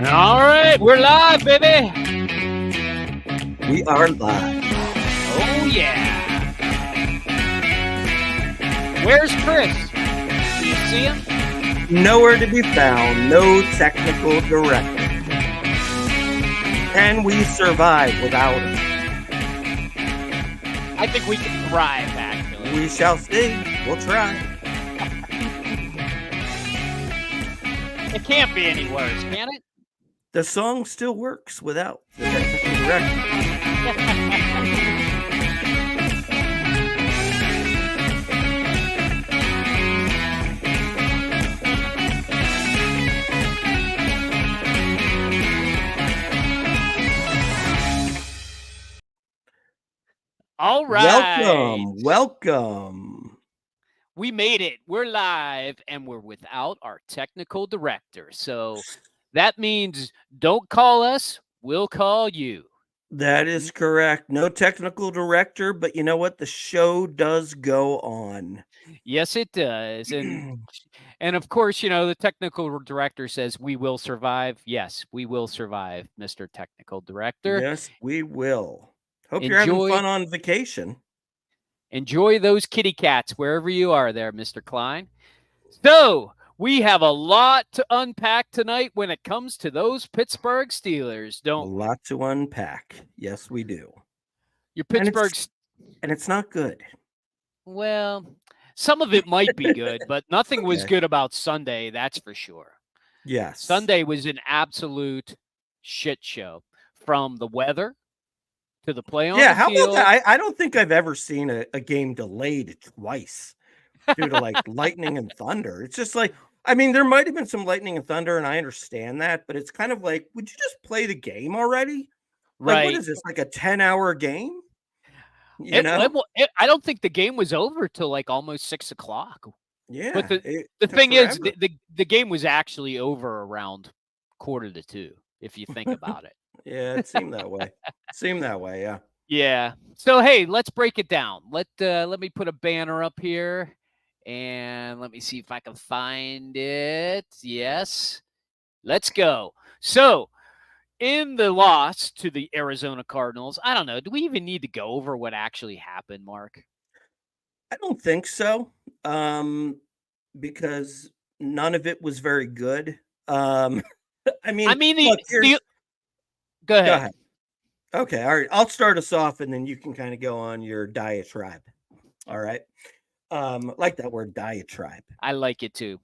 All right, we're live, baby. We are live. Oh, yeah. Where's Chris? Do you see him? Nowhere to be found. No technical director. Can we survive without him? I think we can thrive, actually. We shall see. We'll try. It can't be any worse, can it? The song still works without the technical director. All right. Welcome. We made it. We're live, and we're without our technical director. So that means don't call us. We'll call you. That is correct. No technical director, but you know what? The show does go on. Yes, it does. And of course, you know, the technical director says we will survive. Yes, we will survive, Mr. Technical Director. Yes, we will. Hope you're having fun on vacation. Enjoy those kitty cats wherever you are there, Mr. Klein. So we have a lot to unpack tonight when it comes to those Pittsburgh Steelers, don't we? A lot to unpack. Yes, we do. Your Pittsburgh... And it's not good. Well, some of it might be good, but nothing was good about Sunday, that's for sure. Yes. Sunday was an absolute shit show. From the weather to the play on the field. About that? I don't think I've ever seen a game delayed twice due to like lightning and thunder. It's just like, I mean, there might have been some lightning and thunder, and I understand that, but it's kind of like, would you just play the game already? Like, right. What is this, like a 10-hour game? I don't think the game was over till like almost 6 o'clock. Yeah. But the thing is, the game was actually over around 1:45, if you think about it. Yeah, it seemed that way. Yeah. Yeah. So hey, let's break it down. Let me put a banner up here, and let me see if I can find it. Yes. Let's go. So, in the loss to the Arizona Cardinals, I don't know. Do we even need to go over what actually happened, Mark? I don't think so. Because none of it was very good. Go ahead. Okay, all right. I'll start us off, and then you can kind of go on your diatribe. All right. Like that word, diatribe. I like it too.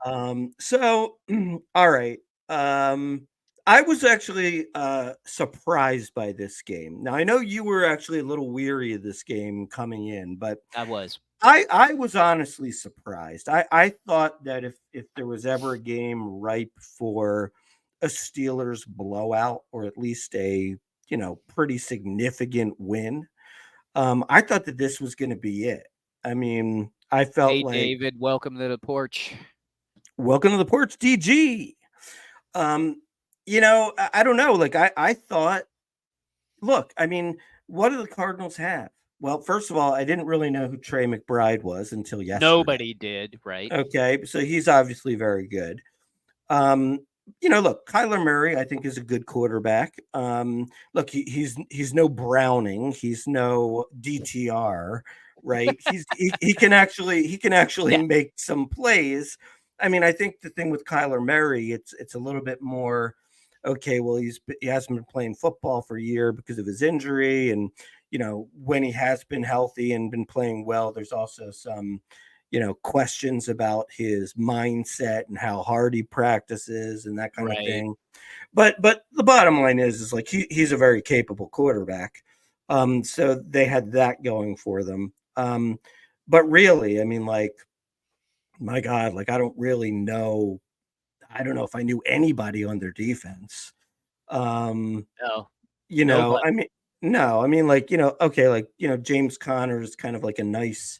So all right. I was actually surprised by this game. Now I know you were actually a little weary of this game coming in, but I was. I was honestly surprised. I thought that if there was ever a game ripe for a Steelers blowout, or at least a, pretty significant win, I thought that this was going to be it. I mean, I felt like, David, welcome to the porch. Welcome to the porch, DG. I don't know. Like I thought, look, I mean, what do the Cardinals have? Well, first of all, I didn't really know who Trey McBride was until yesterday. Nobody did, right? Okay, so he's obviously very good. Look, Kyler Murray, I think, is a good quarterback. Look, he's no Browning, he's no DTR, right? he can actually make some plays. I mean, I think the thing with Kyler Murray, it's a little bit more, okay, well, he hasn't been playing football for a year because of his injury, and when he has been healthy and been playing well, there's also some questions about his mindset and how hard he practices and that kind of thing. But the bottom line is like he's a very capable quarterback. So they had that going for them. But really, I mean, like, my God, like I don't really know. I don't know if I knew anybody on their defense. No. I mean, like, okay, like, James Conner is kind of like a nice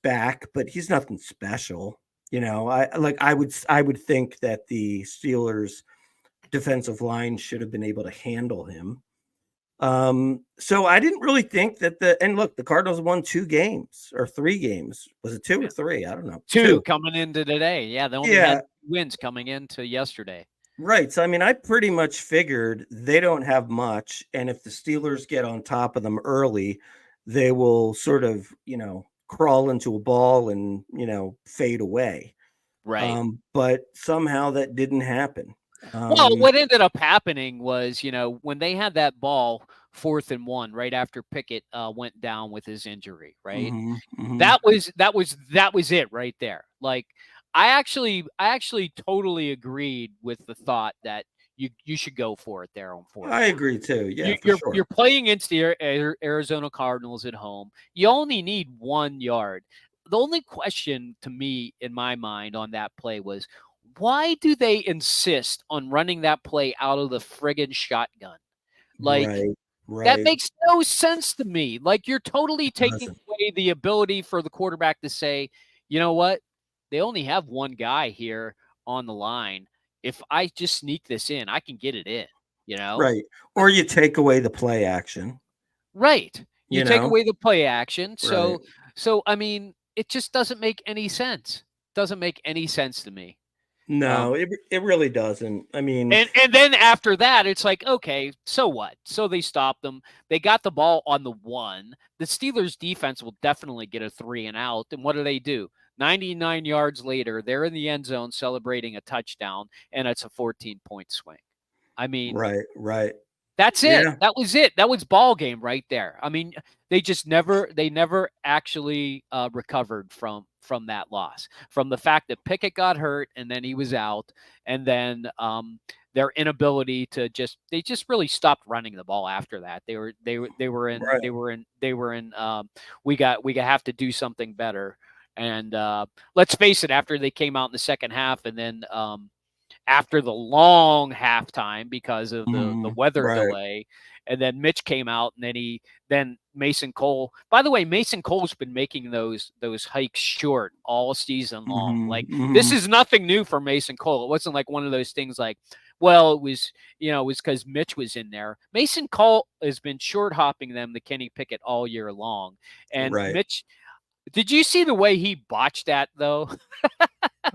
back, but he's nothing special. I would think that the Steelers defensive line should have been able to handle him. So I didn't really think that and look, the Cardinals won 2 games or 3 games. Was it 2 or 3? I don't know. 2 2. coming into today. Yeah, they only Yeah, had wins coming into yesterday. right. So I mean, I pretty much figured they don't have much, and if the Steelers get on top of them early, they will sort of, crawl into a ball and, fade away. Right. But somehow that didn't happen. Well, what ended up happening was, when they had that ball 4th and 1 right after Pickett went down with his injury, right? Mhm, mhm. That was it right there. Like I actually totally agreed with the thought that you should go for it there on 4th I down. agree too. Yeah, You, for you're sure. you're playing against the Arizona Cardinals at home. You only need 1 yard. The only question to me in my mind on that play was, why do they insist on running that play out of the friggin' shotgun? Like, Right, that right. makes no sense to me. Like, you're totally It taking doesn't. away the ability for the quarterback to say, you know what? They only have one guy here on the line. If I just sneak this in, I can get it in, you know? Right. Or you take away the play action, Right. You you take know? away the play action. Right. So I mean, it just doesn't make any sense. Doesn't make any sense to me. No, Um, it really doesn't. I mean, and then after that, it's like, okay, so what? So they stopped them. They got the ball on the 1. The Steelers defense will definitely get a 3 and out. And what do? 99 yards later, they're in the end zone celebrating a touchdown, and it's a 14-point swing. I mean, right, right. that's it. Yeah. That was it. That was ball game right there. I mean, they never actually recovered from that loss, from the fact that Pickett got hurt and then he was out, and then their inability to they just really stopped running the ball after that. Right. They were in we have to do something better. And let's face it, after they came out in the second half, and then after the long halftime because of the weather Right. delay. And then Mitch came out, and then Mason Cole. By the way, Mason Cole's been making those hikes short all season long. Mhm, Like, this mhm. is nothing new for Mason Cole. It wasn't like one of those things like, well, it was because Mitch was in there. Mason Cole has been short hopping them to Kenny Pickett all year long. And Right. Mitch, did you see the way he botched that though?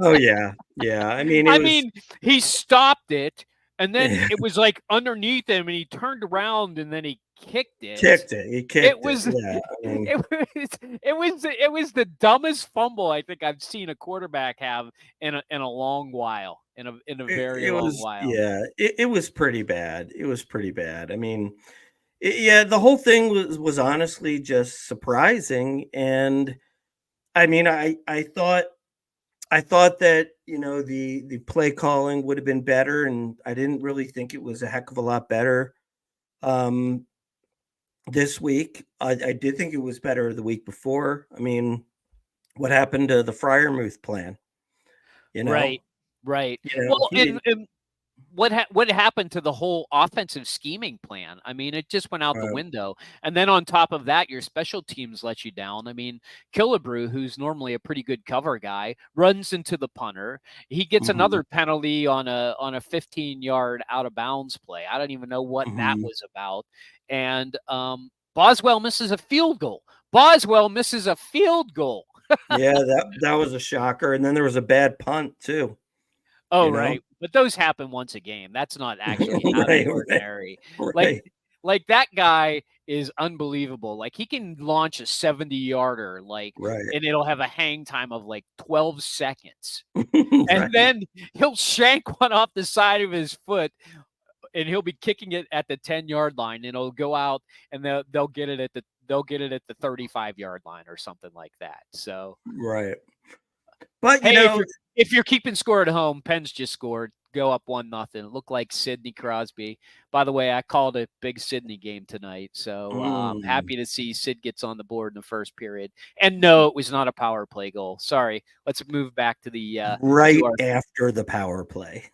Oh, yeah. Yeah. I mean, it I was mean, he stopped it, and then it was like underneath him, and he turned around, and then he kicked it. kicked it. He It kicked it. was Yeah. I mean, it was the dumbest fumble I think I've seen a quarterback have in a long while, in a very it long was, while. yeah, it was pretty bad. It was pretty bad. I mean, yeah, the whole thing was honestly just surprising. And I mean, I thought that, the play calling would have been better, and I didn't really think it was a heck of a lot better um, this week. I did think it was better the week before. I mean, what happened to the Fryermuth plan? You know, Right, right. Well, he and didn't. and what happened to the whole offensive scheming plan? I mean, it just went out the Uh, window. And then on top of that, your special teams let you down. I mean, Killebrew, who's normally a pretty good cover guy, runs into the punter. He gets mhm, another penalty on a 15-yard out of bounds play. I don't even know what that mhm. was about. And Boswell misses a field goal. Boswell misses a field goal. Yeah, that was a shocker. And then there was a bad punt too. Oh, You know, right. But those happen once a game. That's not actually out of right, the right, ordinary. Like right, like that guy is unbelievable. Like, he can launch a 70-yarder, like, right, and it'll have a hang time of like 12 seconds. And right, then he'll shank one off the side of his foot, and he'll be kicking it at the 10-yard line, and it'll go out, and they'll get it at the 35-yard line or something like that. So, right. But hey, if you're keeping score at home, Penn's just scored. Go up 1-0. It looked like Sidney Crosby. By the way, I called a big Sidney game tonight, so I'm mm, happy to see Sid gets on the board in the first period. And no, it was not a power play goal. Sorry. Let's move back to the to right our after the power play.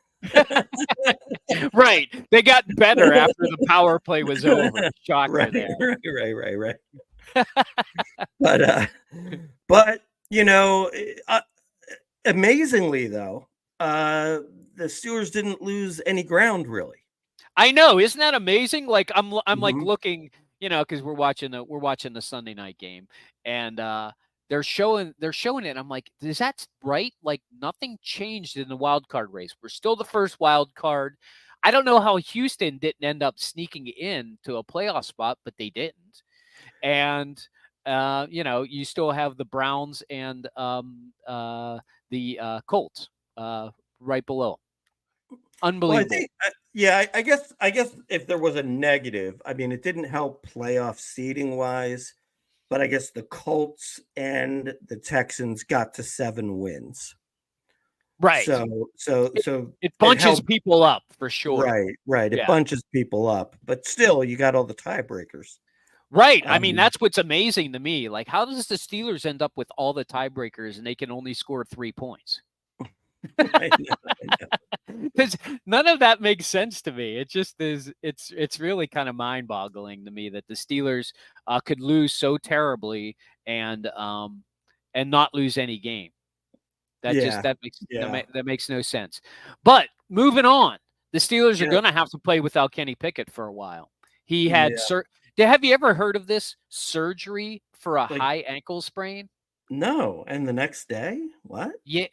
right. They got better after the power play was over. Shocker Right, there. right. But but amazingly though, uh, the Steelers didn't lose any ground really. I know, isn't that amazing? Like I'm like Hmm. looking, because we're watching the Sunday night game, and they're showing it. I'm like, is that right? Like nothing changed in the wild card race. We're still the first wild card. I don't know how Houston didn't end up sneaking in to a playoff spot, but they didn't. And you still have the Browns and the Colts right below. Well, I Unbelievable. think, yeah, I guess if there was a negative, I mean, it didn't help playoff seeding wise, but I guess the Colts and the Texans got to 7 wins. Right. So It it bunches helped. people up for sure. Right, right. It Yeah. bunches people up, but still, you got all the tiebreakers. Right. I mean, Um, that's what's amazing to me. Like, how does the Steelers end up with all the tiebreakers and they can only score 3 points? I know, I know. Because none of that makes sense to me. It just is. It's really kind of mind boggling to me that the Steelers could lose so terribly and not lose any game. That just Yeah, that makes that, yeah, that makes no sense. But moving on, the Steelers are yeah, going to have to play without Kenny Pickett for a while. He had yeah. Have you ever heard of this surgery for a Like, high ankle sprain? no, and the next day? What? Yeah,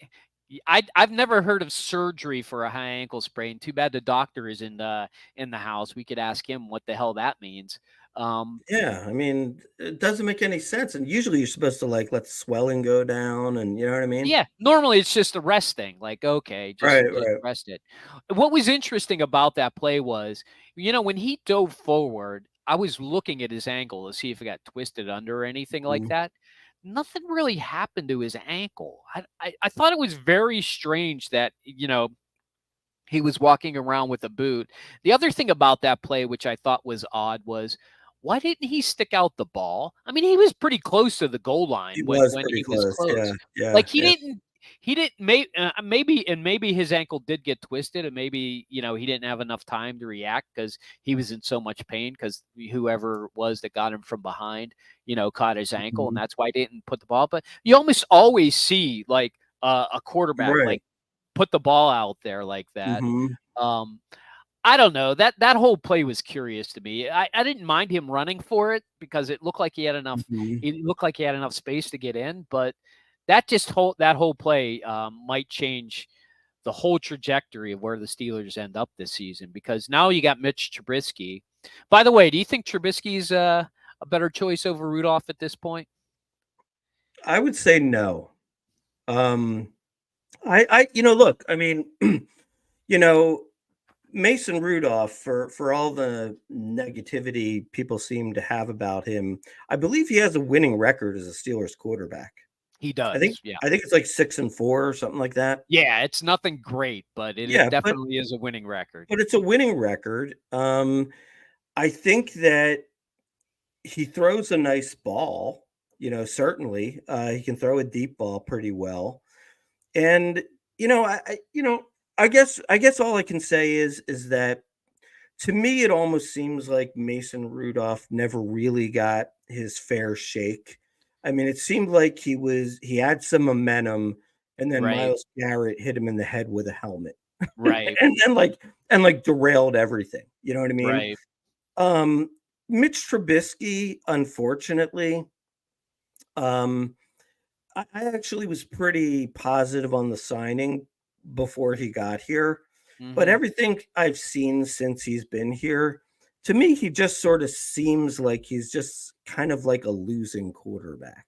I've never heard of surgery for a high ankle sprain. Too bad the doctor is in the house. We could ask him what the hell that means. Um, Yeah, I mean, it doesn't make any sense, and usually you're supposed to, like, let the swelling go down and you know what I mean? Yeah, normally it's just a rest thing. Like, okay, just Right, just right. rest it. What was interesting about that play was, when he dove forward, I was looking at his ankle to see if it got twisted under or anything like Mhm. that. Nothing really happened to his ankle. I thought it was very strange that he was walking around with a boot. The other thing about that play, which I thought was odd, was why didn't he stick out the ball? I mean, he was pretty close to the goal line He when was when pretty he was close, yeah, close. yeah, Like yeah. he didn't maybe his ankle did get twisted and maybe he didn't have enough time to react because he was in so much pain because whoever it was that got him from behind caught his ankle and Mhm. that's why he didn't put the ball. But you almost always see like a quarterback Right. like put the ball out there like that. Mhm, um, I don't know. That whole play was curious to me. I didn't mind him running for it because it looked like he had enough. mhm. It looked like he had enough space to get in, but that whole play might change the whole trajectory of where the Steelers end up this season because now you got Mitch Trubisky. By the way, do you think Trubisky's a better choice over Rudolph at this point? I would say no. Um, look, I mean, you know, Mason Rudolph, for all the negativity people seem to have about him, I believe he has a winning record as a Steelers quarterback. He I think does. Yeah. I think it's like 6-4 or something like that. Yeah, it's nothing great, but it Yeah, but definitely is a winning record. but it's a winning record. I think that he throws a nice ball, certainly. He can throw a deep ball pretty well. And I guess all I can say is that to me it almost seems like Mason Rudolph never really got his fair shake. I mean, it seemed like he had some momentum and then Right. Miles Garrett hit him in the head with a helmet. Right. And derailed everything. You know what I mean? Right. Um Mitch Trubisky, unfortunately, um I actually was pretty positive on the signing before he got here, but Mhm. everything I've seen since he's been here, to me, he just sort of seems like he's just kind of like a losing quarterback.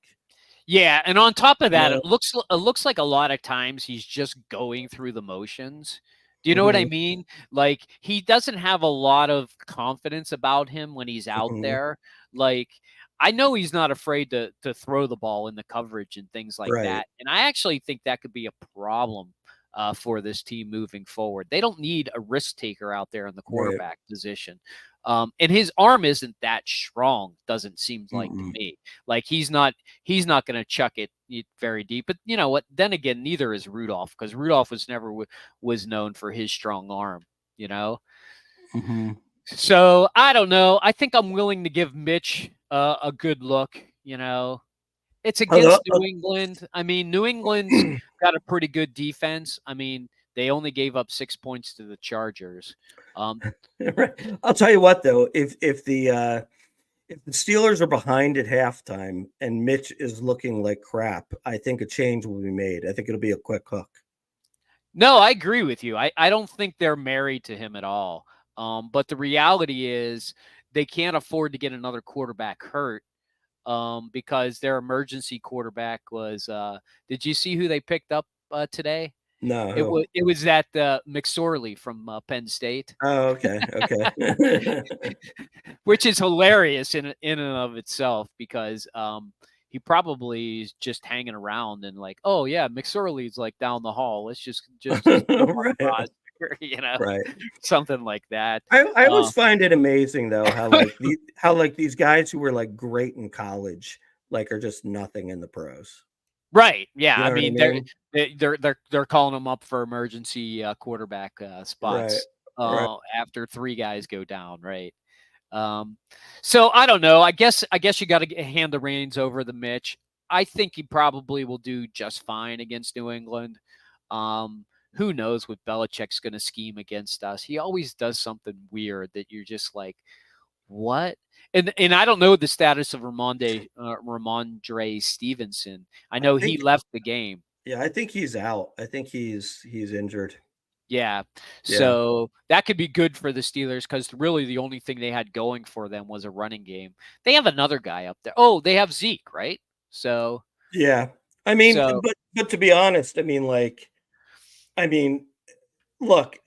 Yeah, and on top of You that, know? it looks like a lot of times he's just going through the motions. Do you know what I Mhm, mean? Like he doesn't have a lot of confidence about him when he's out mhm. there. Like I know he's not afraid to throw the ball in the coverage and things like Right. that. And I actually think that could be a problem for this team moving forward. They don't need a risk taker out there in the Right. quarterback position. And his arm isn't that strong, doesn't seem like to Mm-mm. me. Like he's not going to chuck it very deep. But you know what? Then again, neither is Rudolph because Rudolph was never was known for his strong arm. You know, Mhm. so I don't know. I think I'm willing to give Mitch a good look. It's Although against New England. I mean, New England's got a pretty good defense. I mean, they only gave up 6 points to the Chargers. Right. I'll tell you what, though, if the Steelers are behind at halftime and Mitch is looking like crap, I think a change will be made. I think it'll be a quick hook. No, I agree with you. I don't think they're married to him at all. But the reality is they can't afford to get another quarterback hurt because their emergency quarterback was did you see who they picked up today? No. It was that McSorley from Penn State. Oh, okay. Okay. Which is hilarious in and of itself because he probably is just hanging around and like, oh yeah, McSorley's like down the hall. Let's just put him on the Right. roster, Right. something like that. I always find it amazing though how these guys who were like great in college like are just nothing in the pros. Right. Yeah. You I know what I mean, mean? they're calling them up for emergency quarterback Right. spots Right. after three guys go down. Right. Um, so I don't know. I guess you got to hand the reins over to Mitch. I think he probably will do just fine against New England. Who knows what Belichick's going to scheme against us? He always does something weird that you're just like, what? And I don't know the status of Ramondre Stevenson. I I know he think left the game. yeah, I think he's out. I think he's injured. Yeah. Yeah. So that could be good for the Steelers because really the only thing they had going for them was a running game. They have another guy up there. Oh, they have Zeke, right? So, Yeah. I mean, so but to be honest, I mean, look,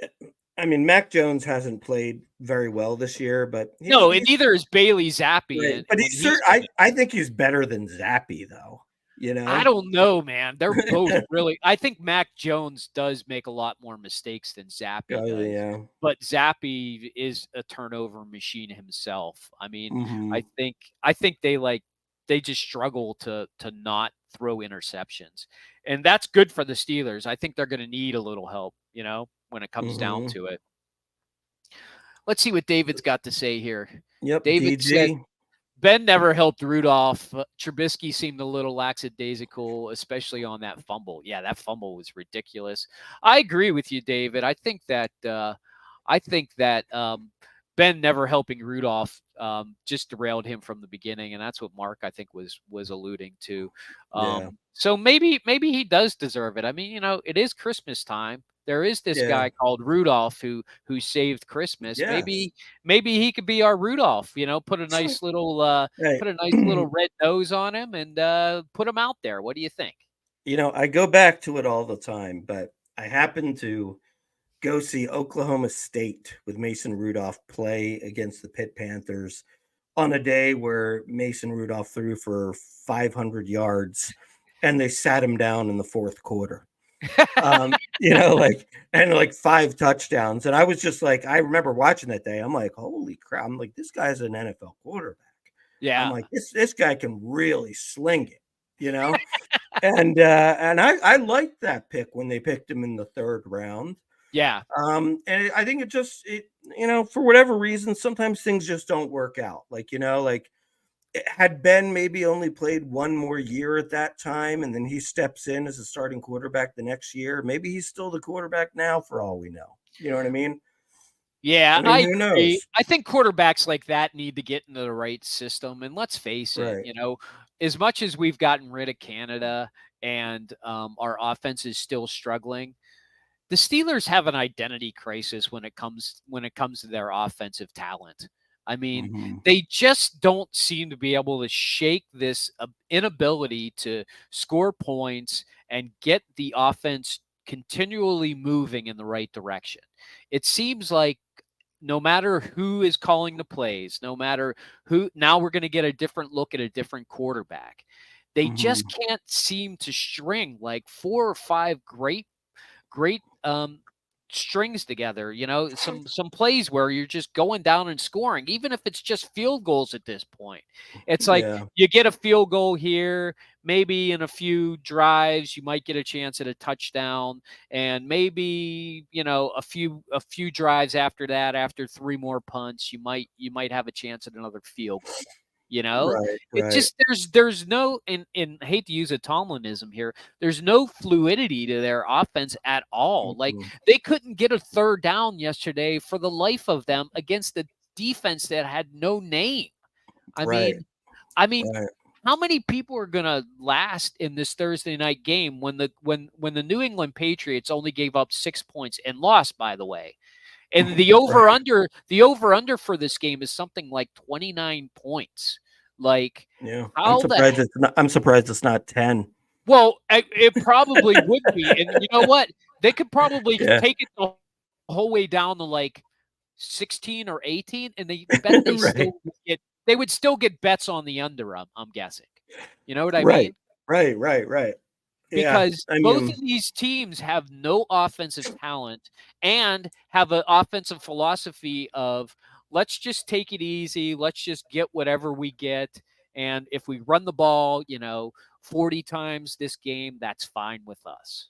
Mac Jones hasn't played very well this year, but no, and he's neither is Bailey Zappi. great. And But when he's he's come in. I think he's better than Zappy though. You I know? don't know, man. They're both really. I think Mac Jones does make a lot more mistakes than Zappi Oh does, yeah. but Zappi is a turnover machine himself. I mean, Hmm. I think they just struggle to not throw interceptions, and that's good for the Steelers. I think they're going to need a little help, when it comes down Hmm. to it. Let's see what David's got to say here. Yep. David said DG. Ben never helped Rudolph. Trubisky seemed a little lackadaisical, especially on that fumble. Yeah, that fumble was ridiculous. I agree with you, David. I think that Ben never helping Rudolph just derailed him from the beginning, and that's what Mark I think was alluding to. Yeah. So maybe he does deserve it. I mean, it is Christmas time. There is this Yeah. guy called Rudolph who saved Christmas. Yes. Maybe he could be our Rudolph. Right. Put a nice little red nose on him and put him out there. What do you think? I go back to it all the time, but I happen to go see Oklahoma State with Mason Rudolph play against the Pitt Panthers on a day where Mason Rudolph threw for 500 yards and they sat him down in the fourth quarter. And like five touchdowns. And I was just like, I remember watching that day. I'm like, holy crap. I'm like, this guy's an NFL quarterback. I'm Yeah, like, this guy can really sling it. And I liked that pick when they picked him in the third round. yeah. And I think for whatever reason, sometimes things just don't work out. Like had Ben maybe only played one more year at that time, and then he steps in as a starting quarterback the next year, maybe he's still the quarterback now for all we know. You know what I mean? Yeah, I mean, I who agree. knows? I think quarterbacks like that need to get into the right system. And let's face it, Right. as much as we've gotten rid of Canada and our offense is still struggling, the Steelers have an identity crisis when it comes to their offensive talent. I mean, Hmm. they just don't seem to be able to shake this inability to score points and get the offense continually moving in the right direction. It seems like no matter who is calling the plays, no matter who, now we're going to get a different look at a different quarterback. They just Hmm. can't seem to string like four or five great strings together, some plays where you're just going down and scoring, even if it's just field goals at this point. It's like Yeah. you get a field goal here, maybe in a few drives you might get a chance at a touchdown, and maybe, a few drives after that, after three more punts, you might have a chance at another field goal. You know, Right, it right. just there's no and I hate to use a Tomlinism here. There's no fluidity to their offense at all. Like Mhm. they couldn't get a third down yesterday for the life of them against the defense that had no name. I Right, mean, I mean, right. how many people are going to last in this Thursday night game when the New England Patriots only gave up 6 points and lost, by the way? And Right. the over under for this game is something like 29 points. Like Yeah. how the I'm surprised it's not 10. well, it probably would be. And you know what? They could probably Yeah. take it the whole way down to like 16 or 18 and they bet Right. they would still get bets on the under, I'm guessing. You know what I Right. mean? Right, right, right. Yeah. Because I both mean, of these teams have no offensive talent and have an offensive philosophy of let's just take it easy, let's just get whatever we get, and if we run the ball, 40 times this game, that's fine with us.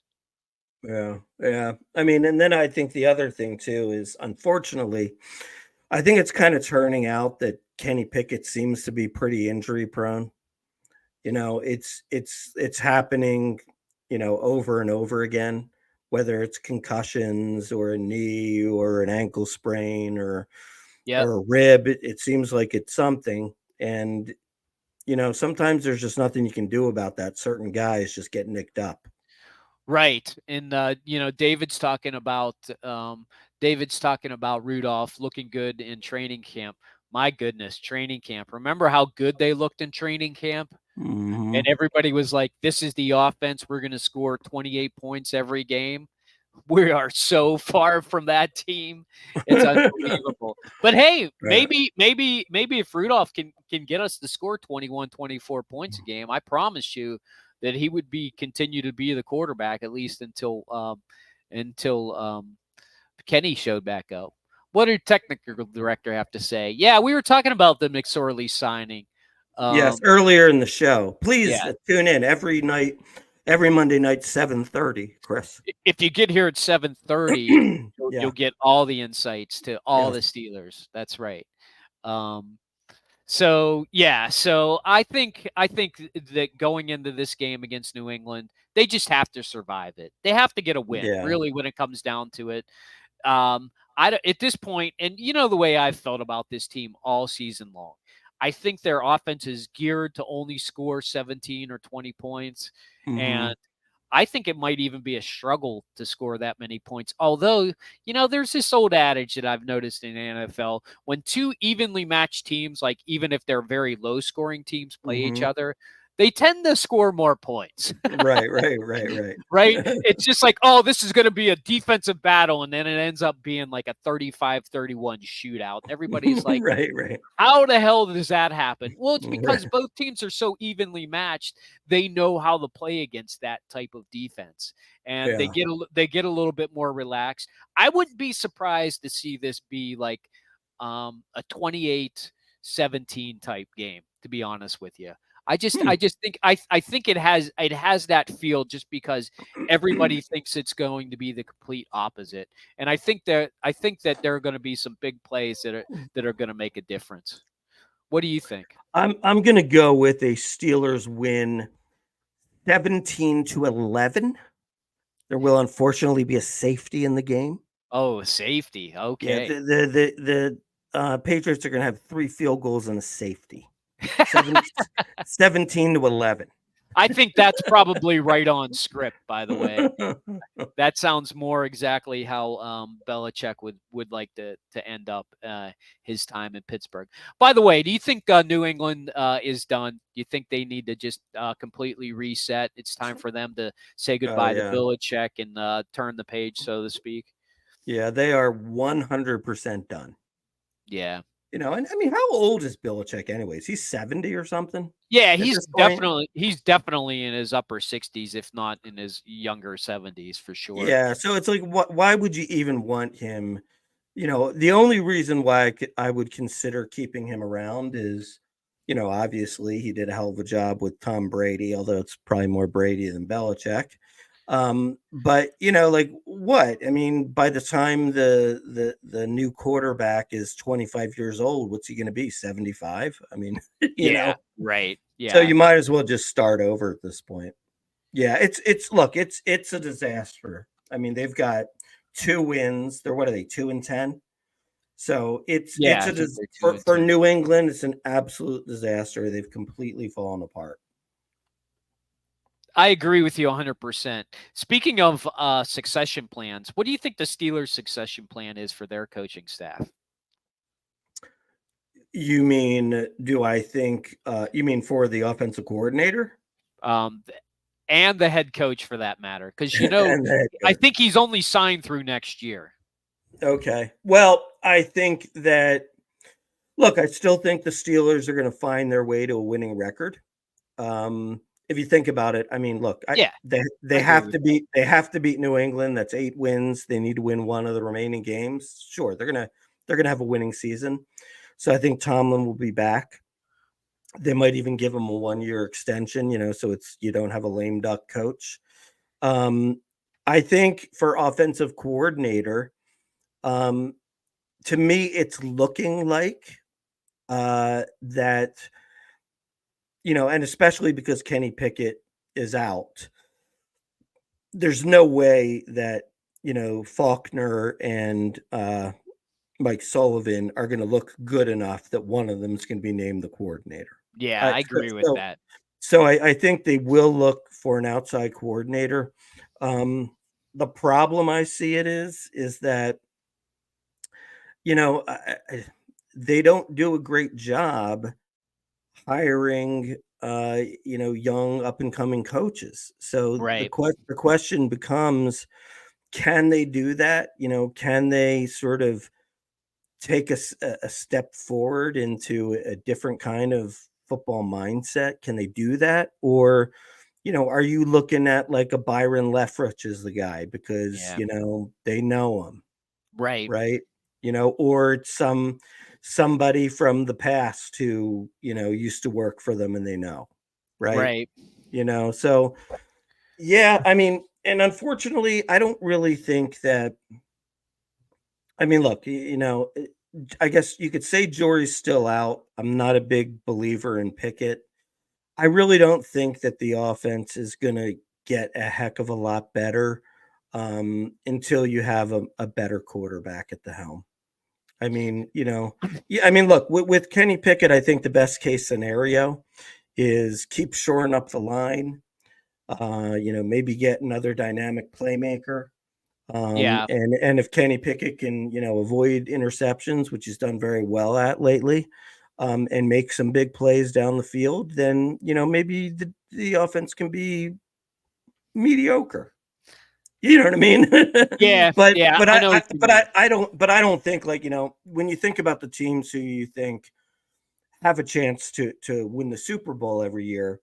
yeah, yeah. I mean, and then I think the other thing too is unfortunately, I think it's kind of turning out that Kenny Pickett seems to be pretty injury prone. It's happening, over and over again, whether it's concussions or a knee or an ankle sprain Yep. or a rib. It seems like it's something. And, sometimes there's just nothing you can do about that. Certain guys just get nicked up. Right. And David's talking about Rudolph looking good in training camp. My goodness, training camp. Remember how good they looked in training camp? Hmm. And everybody was like, this is the offense. We're going to score 28 points every game. We are so far from that team. It's unbelievable. But hey, Right. maybe if Rudolph can get us to score 21, 24 points a game, I promise you that he would continue to be the quarterback at least until Kenny showed back up. What did technical director have to say? Yeah, we were talking about the McSorley signing. Yes, Um, earlier in the show. Please yeah, tune in every night, every Monday night, 7:30, Chris. if you get here at 7:30, you'll Yeah. get all the insights to all Yes. the Steelers. That's right. Um, so yeah, so I think that going into this game against New England, they just have to survive it. They have to get a win, Yeah. really, when it comes down to it. At this point, and you know the way I've felt about this team all season long. I think their offense is geared to only score 17 or 20 points, Hmm. and I think it might even be a struggle to score that many points. Although, there's this old adage that I've noticed in the NFL when two evenly matched teams, like even if they're very low scoring teams, play each Hmm. other, they tend to score more points. Right, right, right, right. Right? It's just like, oh, this is going to be a defensive battle. And then it ends up being like a 35-31 shootout. Everybody's like, Right, right. how the hell does that happen? Well, it's because Right. both teams are so evenly matched. They know how to play against that type of defense, and Yeah. they get a little bit more relaxed. I wouldn't be surprised to see this be like a 28-17 type game, to be honest with you. Hmm. I just think I think it has that feel just because everybody thinks it's going to be the complete opposite. And I think that there are going to be some big plays that are going to make a difference. What do you think? I'm gonna go with a Steelers win 17-11. There will unfortunately be a safety in the game. Oh, safety. Yeah, Okay. the Patriots are gonna have 3 field goals and a safety. 7 17-11. I think that's probably right on script, by the way. That sounds more exactly how Belichick would like to end up his time in Pittsburgh. By the way, do you think New England is done? Do you think they need to just completely reset? It's time for them to say Oh, goodbye to yeah. Belichick and turn the page, so to speak. Yeah, they are 100% done. Yeah. And I mean, how old is Belichick anyways? He's 70 or something Yeah, at this point? he's definitely in his upper 60s, if not in his younger 70s for sure. Yeah, so it's like, why would you even want him? The only reason why I would consider keeping him around is, obviously he did a hell of a job with Tom Brady, although it's probably more Brady than Belichick. But like what? I mean, by the time the new quarterback is 25 years old, what's he going to be? 75? I mean, Yeah, right. so Yeah. you might as well just start over at this point. Yeah, it's a disaster. I mean, they've got 2 wins. They're what are they? 2-10. So Yeah, I think they're 2 and for 10. New England, it's an absolute disaster. They've completely fallen apart. I agree with you 100%. Speaking of succession plans, what do you think the Steelers' succession plan is for their coaching staff? You mean, do I think you mean for the offensive coordinator? Um, and the head coach for that matter, because And the head I coach. think he's only signed through next year. Okay. Well, I think that look, I still think the Steelers are going to find their way to a winning record. If you think about it, I mean, look, Yeah, they I agree have with to beat New England. That's 8 wins. They need to win one of the remaining games. Sure, they're gonna have a winning season. So I think Tomlin will be back. They might even give him a 1-year extension, so you don't have a lame duck coach. Um, I think for offensive coordinator, um, to me, it's looking like that, and especially because Kenny Pickett is out, there's no way that, Faulkner and Mike Sullivan are going to look good enough that one of them is going to be named the coordinator. Yeah, I I so agree with so that. so I think they will look for an outside coordinator. Um, the problem I see it is that, they don't do a great job hiring, young up and coming coaches. So Right. the question becomes, can they do that? Can they sort of take a step forward into a different kind of football mindset? Can they do that? Or, are you looking at like a Byron Leftwich as the guy because, Yeah. they know him, Right. right? Or it's somebody from the past who, used to work for them and they know, right? Right. So yeah, I mean, and unfortunately, I don't really think that. I mean, look, I guess you could say Jory's still out. I'm not a big believer in Pickett. I really don't think that the offense is going to get a heck of a lot better until you have a better quarterback at the helm. I mean, yeah, I mean, look, with Kenny Pickett, I think the best case scenario is keep shoring up the line, maybe get another dynamic playmaker. Yeah. And if Kenny Pickett can, avoid interceptions, which he's done very well at lately, and make some big plays down the field, then maybe the offense can be mediocre. You know what I mean? Yeah. but Yeah. but I I, know I what you but mean. I don't think like when you think about the teams who you think have a chance to win the Super Bowl every year,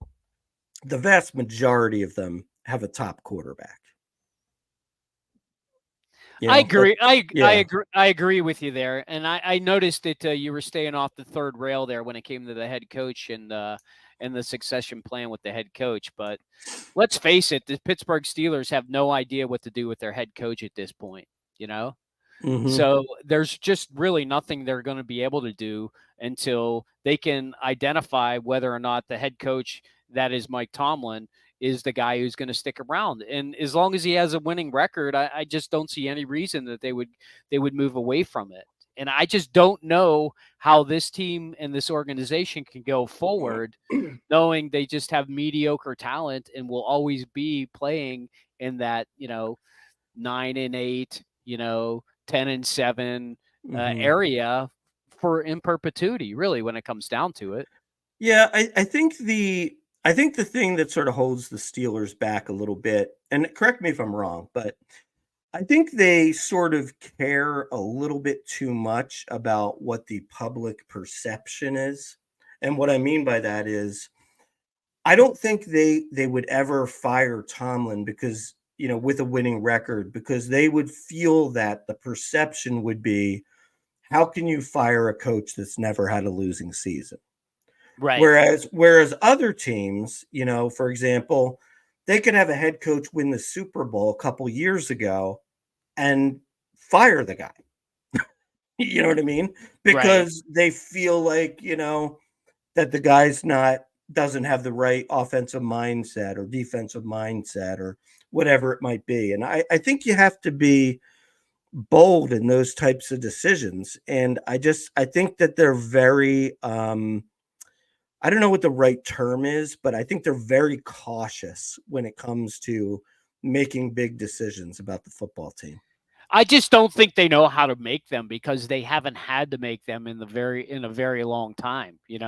the vast majority of them have a top quarterback. I That's agree. I yeah. agree. I agree with you there, and I noticed that you were staying off the third rail there when it came to the head coach and the succession plan with the head coach. But let's face it, the Pittsburgh Steelers have no idea what to do with their head coach at this point. You know, Hmm. so there's just really nothing they're going to be able to do until they can identify whether or not the head coach, that is Mike Tomlin, is the guy who's going to stick around. And as long as he has a winning record, I just don't see any reason that they would move away from it. And I just don't know how this team and this organization can go forward knowing they just have mediocre talent and will always be playing in that, 9-8, 10-7 Hmm. area for in perpetuity, really, when it comes down to it. Yeah, I think the thing that sort of holds the Steelers back a little bit, and correct me if I'm wrong, but I think they sort of care a little bit too much about what the public perception is. And what I mean by that is I don't think they would ever fire Tomlin because, with a winning record, because they would feel that the perception would be, how can you fire a coach that's never had a losing season? Right. Whereas other teams, for example, they could have a head coach win the Super Bowl a couple years ago and fire the guy. You know what I mean? Right. Because they feel like, that the guy's doesn't have the right offensive mindset or defensive mindset or whatever it might be. And I think you have to be bold in those types of decisions. And I think that they're very, I don't know what the right term is, but I think they're very cautious when it comes to making big decisions about the football team. I just don't think they know how to make them because they haven't had to make them in a very long time, And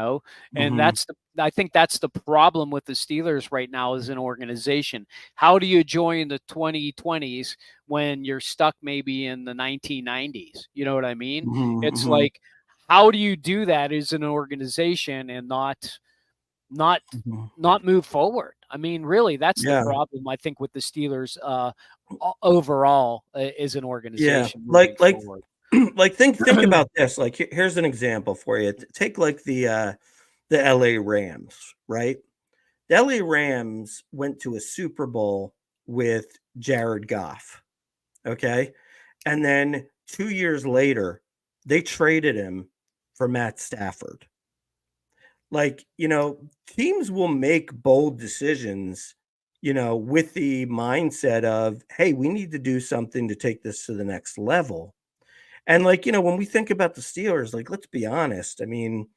Mm-hmm. I think that's the problem with the Steelers right now as an organization. How do you join the 2020s when you're stuck maybe in the 1990s? You know what I mean? It's Mm-hmm. like, how do you do that as an organization and not Mm-hmm. not move forward? I mean, really, that's the Yeah. problem I think with the Steelers overall as an Yeah. organization moving Like forward. like think about this. Like here's an example for you. Take like the LA Rams, right? The LA Rams went to a Super Bowl with Jared Goff. Okay. And then 2 years later, they traded him for Matt Stafford. Like, teams will make bold decisions, with the mindset of, hey, we need to do something to take this to the next level. And like, when we think about the Steelers, like, let's be honest. I mean,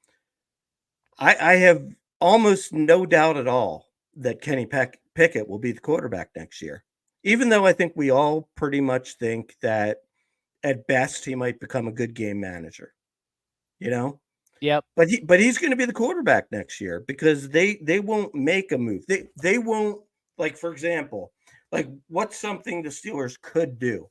I have almost no doubt at all that Pickett will be the quarterback next year. Even though I think we all pretty much think that at best he might become a good game manager, you know? Yep. But he's going to be the quarterback next year because they won't make a move. They won't, like, for example, like what's something the Steelers could do?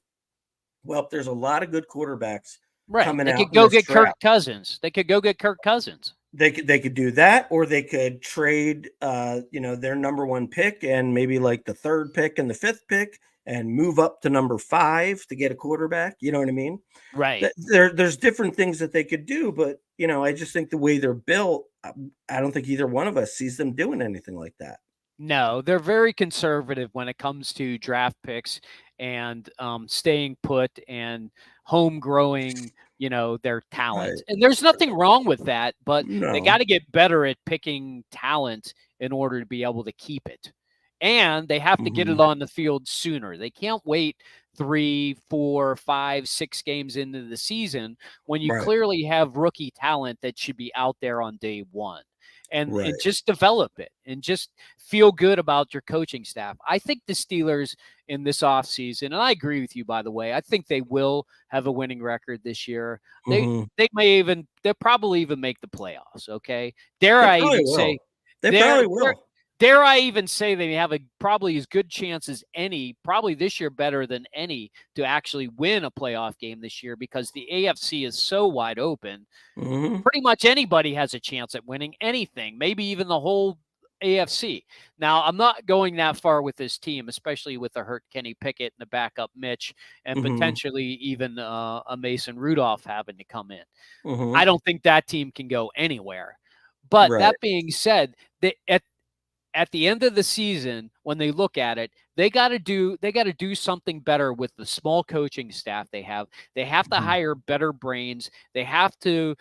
Well, there's a lot of good quarterbacks Right. coming They out could in go this get Kirk draft. Cousins. They could go get Kirk Cousins. They could do that, or they could trade their number one pick and maybe like the third pick and the fifth pick and move up to number 5 to get a quarterback. You know what I mean? Right. There's different things that they could do, but I just think the way they're built, I don't think either one of us sees them doing anything like that. No, they're very conservative when it comes to draft picks and staying put and home growing, their talent. Right. And there's nothing wrong with that, but they got No. to get better at picking talent in order to be able to keep it. And they have to get it Mhm. on the field sooner. They can't wait 3, 4, 5, 6 games into the season when you Right. clearly have rookie talent that should be out there on day one. And Right. just develop it and just feel good about your coaching staff. I think the Steelers in this offseason, and I agree with you, by the way, I think they will have a winning record this year. They Mhm. they'll probably even make the playoffs. Okay. Dare They I probably even will. say They dare probably dare will. dare I even say they have probably as good chance as any, probably this year better than any, to actually win a playoff game this year because the AFC is so wide open. Mhm. Pretty much anybody has a chance at winning anything, maybe even the whole AFC. Now, I'm not going that far with this team, especially with the hurt Kenny Pickett and the backup Mitch, and Mhm. potentially even a Mason Rudolph having to come in. I Mhm. don't think that team can go anywhere. But Right. that being said, at the end of the season, when they look at it, they got to do something better with the small coaching staff they have. They have to Mhm. hire better brains. They have to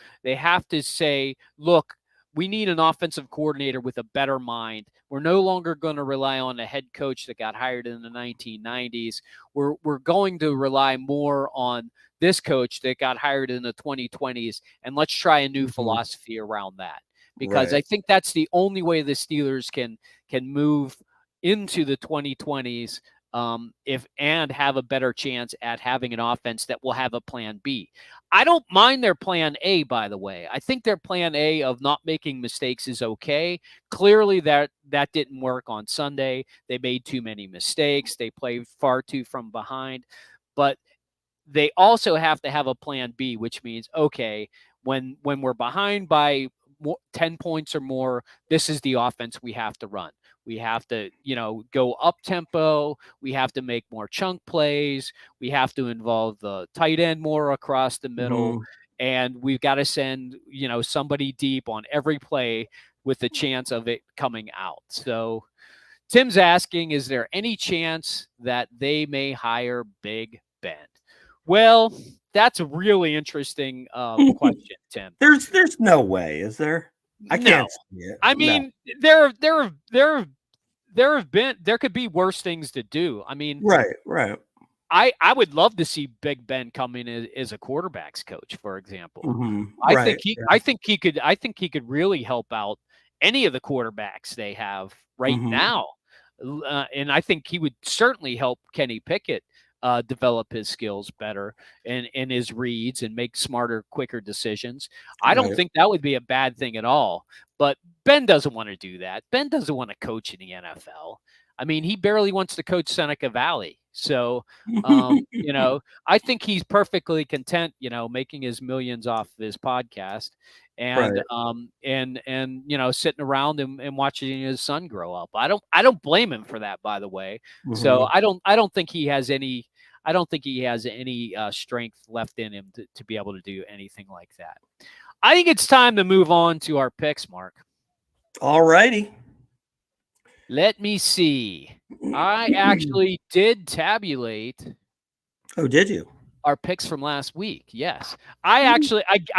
say, look, we need an offensive coordinator with a better mind. We're no longer going to rely on a head coach that got hired in the 1990s. We're going to rely more on this coach that got hired in the 2020s, and let's try a new Mhm. philosophy around that, because Right. I think that's the only way the Steelers can move into the 2020s, if and have a better chance at having an offense that will have a plan B. I don't mind their plan A, by the way. I think their plan A of not making mistakes is okay. Clearly that didn't work on Sunday. They made too many mistakes. They played far too from behind. But they also have to have a plan B, which means, okay, when we're behind by 10 points or more, this is the offense we have to run. We have to, go up tempo. We have to make more chunk plays. We have to involve the tight end more across the middle. Mhm. And we've got to send, somebody deep on every play with the chance of it coming out. So Tim's asking, is there any chance that they may hire Big Ben? Well, that's a really interesting question, Tim. There's no way, is there? I can't see it. I mean, there could be worse things to do. I mean, right. I would love to see Big Ben come in as a quarterback's coach, for example. Mm-hmm. I think he could really help out any of the quarterbacks they have right now. And I think he would certainly help Kenny Pickett develop his skills better and his reads and make smarter, quicker decisions. I don't think that would be a bad thing at all. But Ben doesn't want to do that. Ben doesn't want to coach in the NFL. I mean, he barely wants to coach Seneca Valley. So, I think he's perfectly content, making his millions off his podcast and sitting around and watching his son grow up. I don't blame him for that, by the way. So I don't think he has any strength left in him to be able to do anything like that. I think it's time to move on to our picks, Mark. All righty. Let me see. I actually did tabulate. Oh, did you? Our picks from last week. Yes. I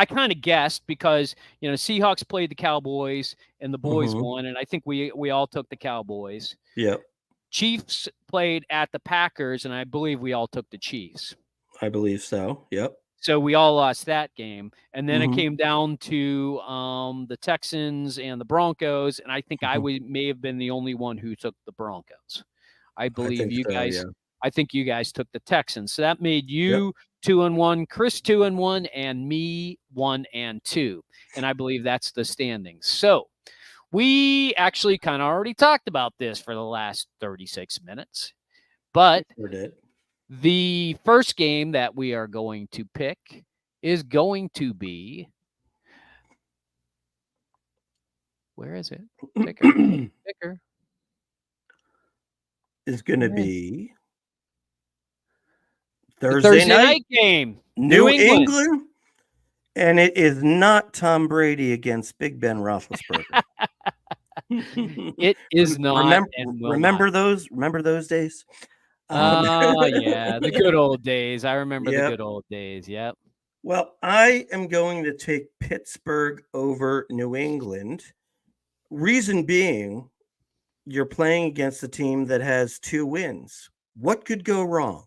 kind of guessed because, Seahawks played the Cowboys and the boys won. And I think we all took the Cowboys. Yep. Chiefs played at the Packers. And I believe we all took the Chiefs. I believe so. Yep. So we all lost that game. And then it came down to the Texans and the Broncos. And I think I may have been the only one who took the Broncos. I believe you guys. Yeah. I think you guys took the Texans. So that made you 2-1, Chris 2-1, and me 1-2. And I believe that's the standings. So we actually kind of already talked about this for the last 36 minutes. But the first game that we are going to pick is going to be. Where is it? Picker. Is going to be Thursday night game. New England. And it is not Tom Brady against Big Ben Roethlisberger. It is not. Remember those days? Yeah, the good old days. I remember the good old days. Yep. Well, I am going to take Pittsburgh over New England. Reason being, you're playing against a team that has 2 wins. What could go wrong?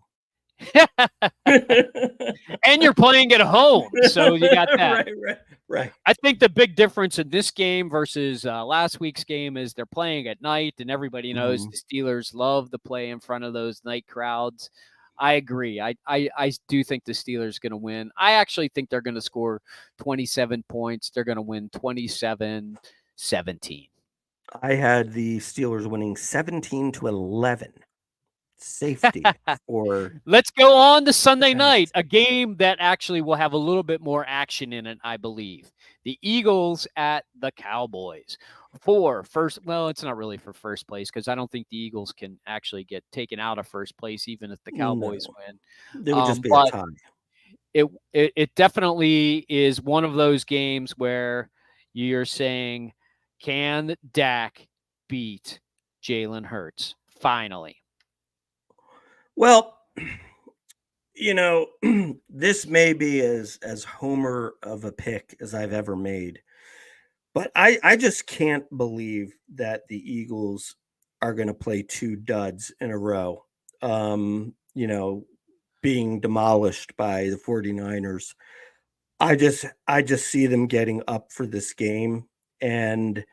And you're playing at home, so you got that. Right. I think the big difference in this game versus last week's game is they're playing at night, and everybody knows the Steelers love to play in front of those night crowds. I agree. I do think the Steelers are going to win. I actually think they're going to score 27 points. They're going to win 27-17. I had the Steelers winning 17-11. Safety for. Let's go on to Sunday night, a game that actually will have a little bit more action in it, I believe. The Eagles at the Cowboys for first. Well, it's not really for first place because I don't think the Eagles can actually get taken out of first place, even if the Cowboys win. They would just be a tie. It definitely is one of those games where you're saying, can Dak beat Jalen Hurts finally? Well, this may be as homer of a pick as I've ever made, but I just can't believe that the Eagles are going to play 2 duds in a row, being demolished by the 49ers. I just see them getting up for this game. And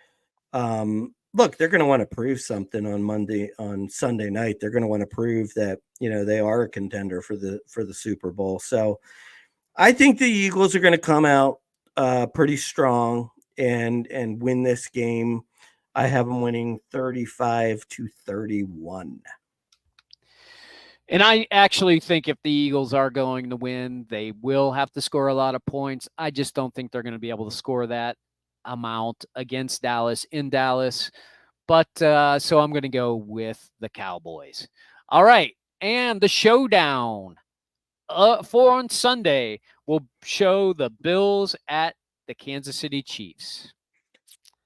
look, they're going to want to prove something on Sunday night. They're going to want to prove that, they are a contender for the Super Bowl. So I think the Eagles are going to come out pretty strong and win this game. I have them winning 35-31. And I actually think if the Eagles are going to win, they will have to score a lot of points. I just don't think they're going to be able to score that amount against Dallas in Dallas. But so I'm going to go with the Cowboys. All right. And the showdown for on Sunday will show the Bills at the Kansas City Chiefs.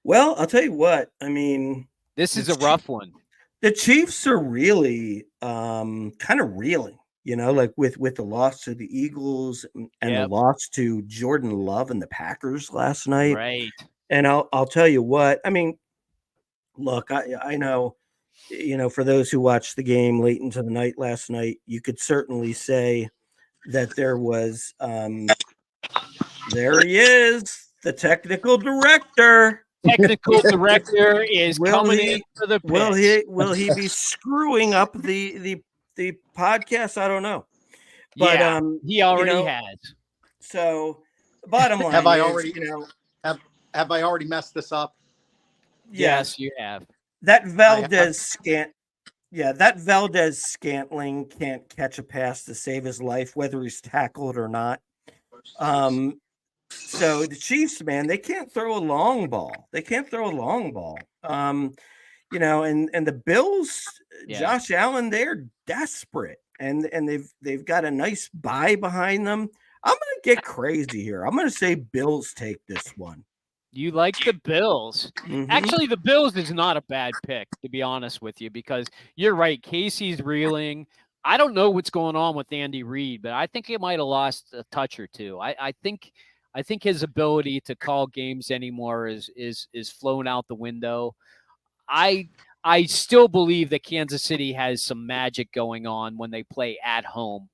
Well, I'll tell you what. I mean, this is a rough one. The Chiefs are really kind of reeling, like with the loss to the Eagles and the Yep. loss to Jordan Love and the Packers last night. Right. And I'll tell you what, I mean, look, I know, for those who watched the game late into the night last night, you could certainly say that there was there he is, the technical director. Technical director is Will coming he in for the will picks. he be screwing up the podcast? I don't know. But Yeah, he already has. So bottom line Have I is, already have I already messed this up? Yes, you have. That Valdez Scantling can't catch a pass to save his life, whether he's tackled or not. So the Chiefs, man, they can't throw a long ball. And the Bills, Josh Allen, they're desperate, and they've got a nice bye behind them. I'm gonna get crazy here. I'm gonna say Bills take this one. You like the Bills. Mm-hmm. Actually, the Bills is not a bad pick, to be honest with you, because you're right. Casey's reeling. I don't know what's going on with Andy Reid, but I think he might have lost a touch or two. I think his ability to call games anymore is flown out the window. I still believe that Kansas City has some magic going on when they play at home.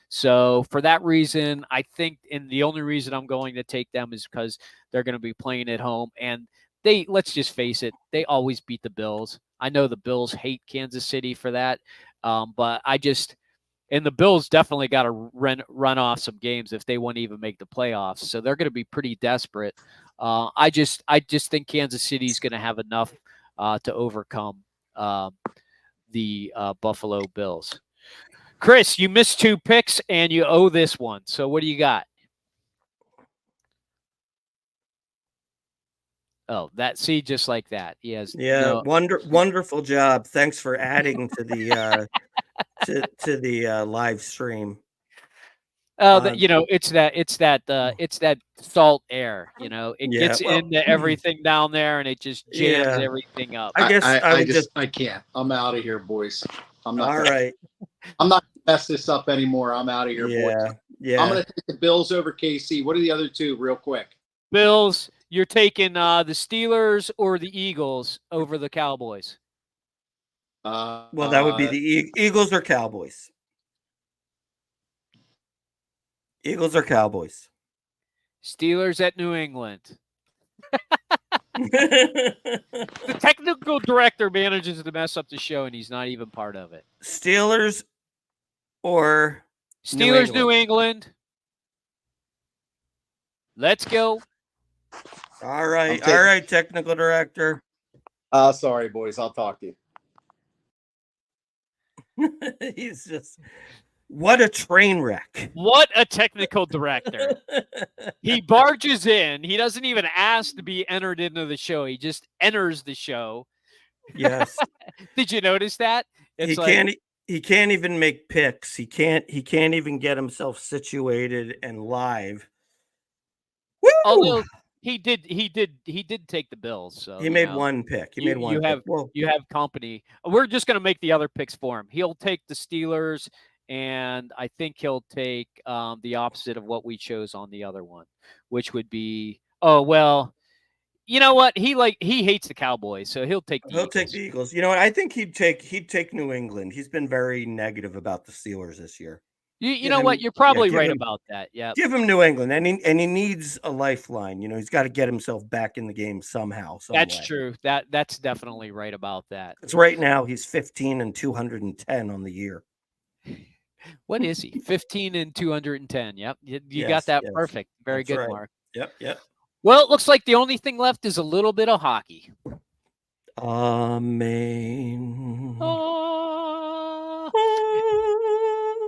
So for that reason, I think, and the only reason I'm going to take them is because they're going to be playing at home. And let's just face it, they always beat the Bills. I know the Bills hate Kansas City for that. But and the Bills definitely got to run off some games if they want to even make the playoffs. So they're going to be pretty desperate. I just think Kansas City is going to have enough to overcome the Buffalo Bills. Chris, you missed 2 picks and you owe this one. So what do you got? Oh, just like that. He has wonderful job. Thanks for adding to the to the live stream. It's that salt air. It gets into everything down there and it just jams everything up. I can't. I'm out of here, boys. I'm not all right. I'm not gonna mess this up anymore. I'm out of here, boys. Yeah. I'm gonna take the Bills over KC. What are the other two, real quick? Bills. You're taking the Steelers or the Eagles over the Cowboys? Well, that would be the Eagles or Cowboys. Eagles or Cowboys. Steelers at New England. The technical director manages to mess up the show, and he's not even part of it. Steelers or New England. Let's go. All right, technical director. Sorry, boys. I'll talk to you. He's just what a train wreck. What a technical director. He barges in. He doesn't even ask to be entered into the show. He just enters the show. Yes. Did you notice that? He can't even make picks. He can't even get himself situated and live. Woo! Although he did take the Bills. So he made one pick. You have company. We're just going to make the other picks for him. He'll take the Steelers, and I think he'll take the opposite of what we chose on the other one, which would be you know what? He hates the Cowboys, so he'll take the Eagles. You know what? I think he'd take New England. He's been very negative about the Steelers this year. You know what? You're probably right about that. Yeah. Give him New England, and he needs a lifeline. He's got to get himself back in the game somehow. That's true. That's definitely right about that. Because right now he's 15-210 on the year. What is he? 15-210. Yep. You got that perfect. Very good, right. Mark. Yep. Well, it looks like the only thing left is a little bit of hockey. Amen.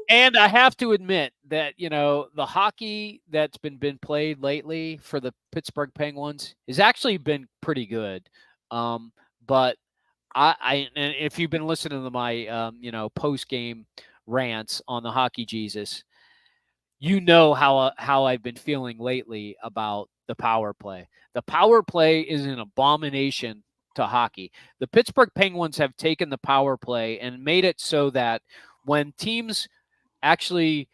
And I have to admit that, the hockey that's been played lately for the Pittsburgh Penguins has actually been pretty good. But and if you've been listening to my, post-game rants on the Hockey Jesus, how I've been feeling lately about the power play. The power play is an abomination hockey. The Pittsburgh Penguins have taken the power play and made it so that when teams actually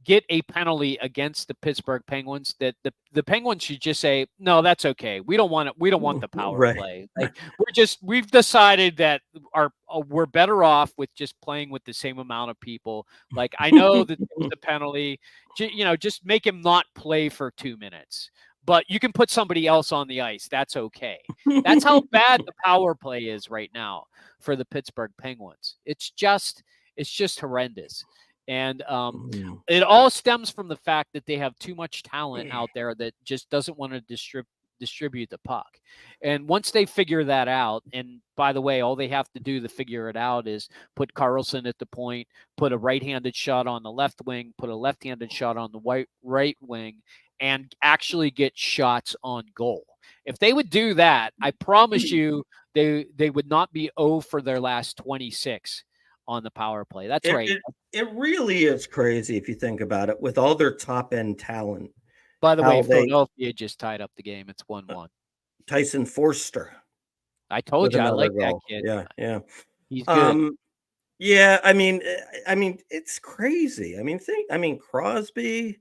get a penalty against the Pittsburgh Penguins, that the Penguins should just say, no, that's okay. We don't want it. We don't want the power play. Like we've decided that we're better off with just playing with the same amount of people. Like, I know that the penalty, just make him not play for 2 minutes, but you can put somebody else on the ice. That's okay. That's how bad the power play is right now for the Pittsburgh Penguins. It's just horrendous. And it all stems from the fact that they have too much talent out there that just doesn't want to distribute the puck. And once they figure that out, and by the way, all they have to do to figure it out is put Carlson at the point, put a right-handed shot on the left wing, put a left-handed shot on the right wing, and actually get shots on goal. If they would do that, I promise you they would not be 0 for their last 26 on the power play. That's right. It really is crazy if you think about it, with all their top end talent. By the way, Philadelphia just tied up the game. It's 1-1. Tyson Forster. I told you I like that kid. Yeah. He's good. Yeah, I mean, it's crazy. I mean, Crosby,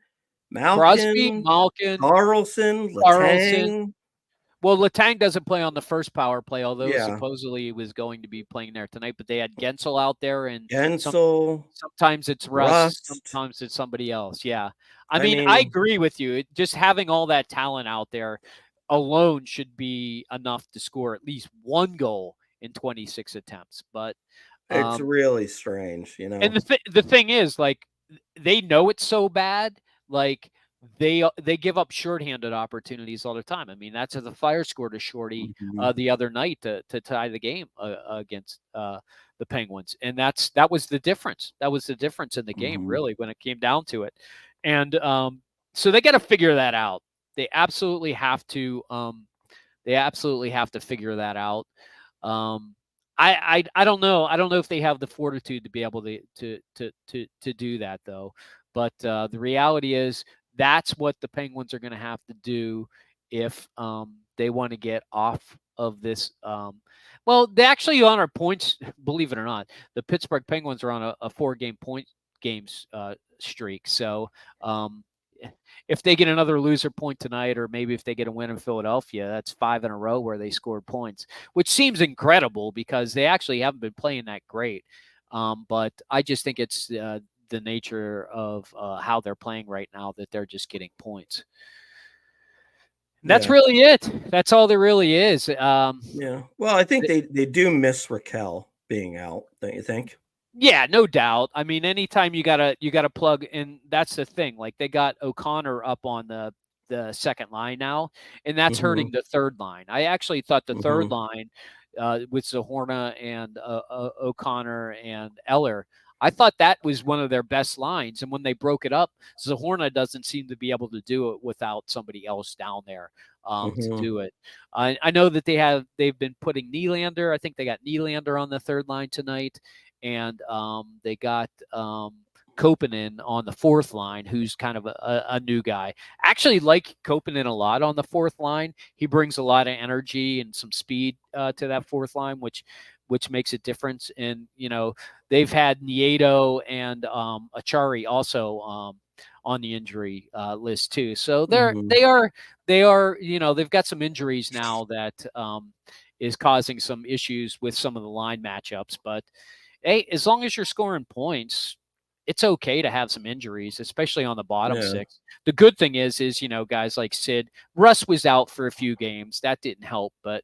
Malkin, Carlson, Letang. Well, Letang doesn't play on the first power play, although supposedly he was going to be playing there tonight. But they had Gensel out there, and sometimes it's Rust, sometimes it's somebody else. Yeah, I mean, I agree with you. Just having all that talent out there alone should be enough to score at least one goal in 26 attempts. But it's really strange, And the thing is, like, they know it's so bad, like. They give up shorthanded opportunities all the time. I mean, that's how the Fire scored a shorty the other night to tie the game against the Penguins, and that was the difference. That was the difference in the game, really, when it came down to it. And so they got to figure that out. They absolutely have to. They absolutely have to figure that out. I don't know. I don't know if they have the fortitude to be able to do that, though. But the reality is, that's what the Penguins are going to have to do if they want to get off of this. Well, they actually on our points, believe it or not, the Pittsburgh Penguins are on a 4-game games streak. So if they get another loser point tonight, or maybe if they get a win in Philadelphia, that's 5 in a row where they scored points, which seems incredible because they actually haven't been playing that great. But I just think it's the nature of how they're playing right now that they're just getting points. And that's really it. That's all there really is. Yeah. Well, I think they do miss Raquel being out, don't you think? Yeah, no doubt. I mean, anytime you gotta plug in, that's the thing. Like, they got O'Connor up on the second line now, and that's hurting the third line. I actually thought the third line with Zahorna and O'Connor and Eller, I thought that was one of their best lines. And when they broke it up, Zahorna doesn't seem to be able to do it without somebody else down there to do it. I know that they've been putting Nylander. I think they got Nylander on the third line tonight. And they got Kopanen on the fourth line, who's kind of a new guy. Actually like Kopanen a lot on the fourth line. He brings a lot of energy and some speed to that fourth line, which makes a difference. And, they've had Nieto and Achari also on the injury list too. So they are, they've got some injuries now that is causing some issues with some of the line matchups. But hey, as long as you're scoring points, it's okay to have some injuries, especially on the bottom six. The good thing is, guys like Sid, Russ was out for a few games. That didn't help, but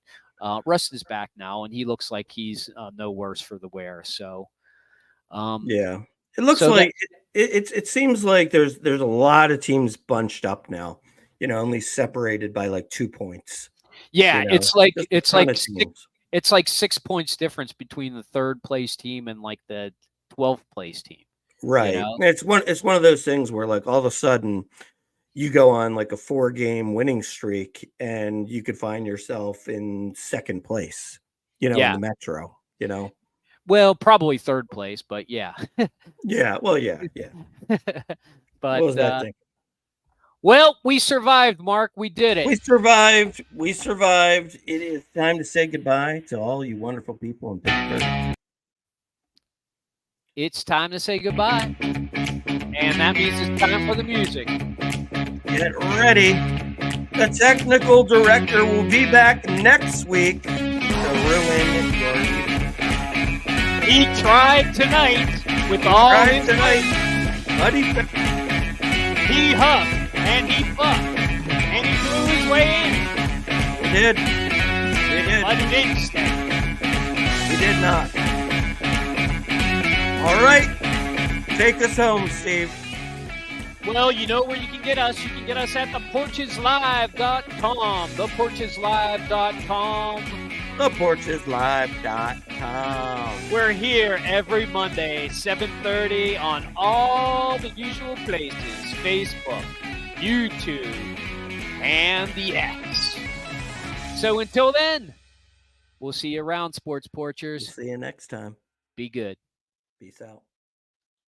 Russ is back now, and he looks like he's no worse for the wear. So, it looks like it seems like there's a lot of teams bunched up now, only separated by like 2 points. Yeah, it's like 6 points difference between the third place team and like the 12th place team. Right. It's one of those things where, like, all of a sudden you go on like a 4-game winning streak and you could find yourself in second place, in the Metro, Well, probably third place, but yeah. Yeah. Well, yeah. But what was that thing? Well, we survived, Mark. We did it. We survived. We survived. It is time to say goodbye to all you wonderful people in Pittsburgh. It's time to say goodbye. And that means it's time for the music. Get ready. The technical director will be back next week to ruin your evening. He tried tonight with all his tonight. Buddy. He huffed and he puffed and he blew his way in. He did. He did. But he didn't stay. He did not. All right. Take us home, Steve. Well, you know where you can get us. You can get us at theporcheslive.com. Theporcheslive.com. Theporcheslive.com. We're here every Monday, 7:30 on all the usual places. Facebook, YouTube, and the X. So until then, we'll see you around, Sports Porchers. We'll see you next time. Be good. Peace out.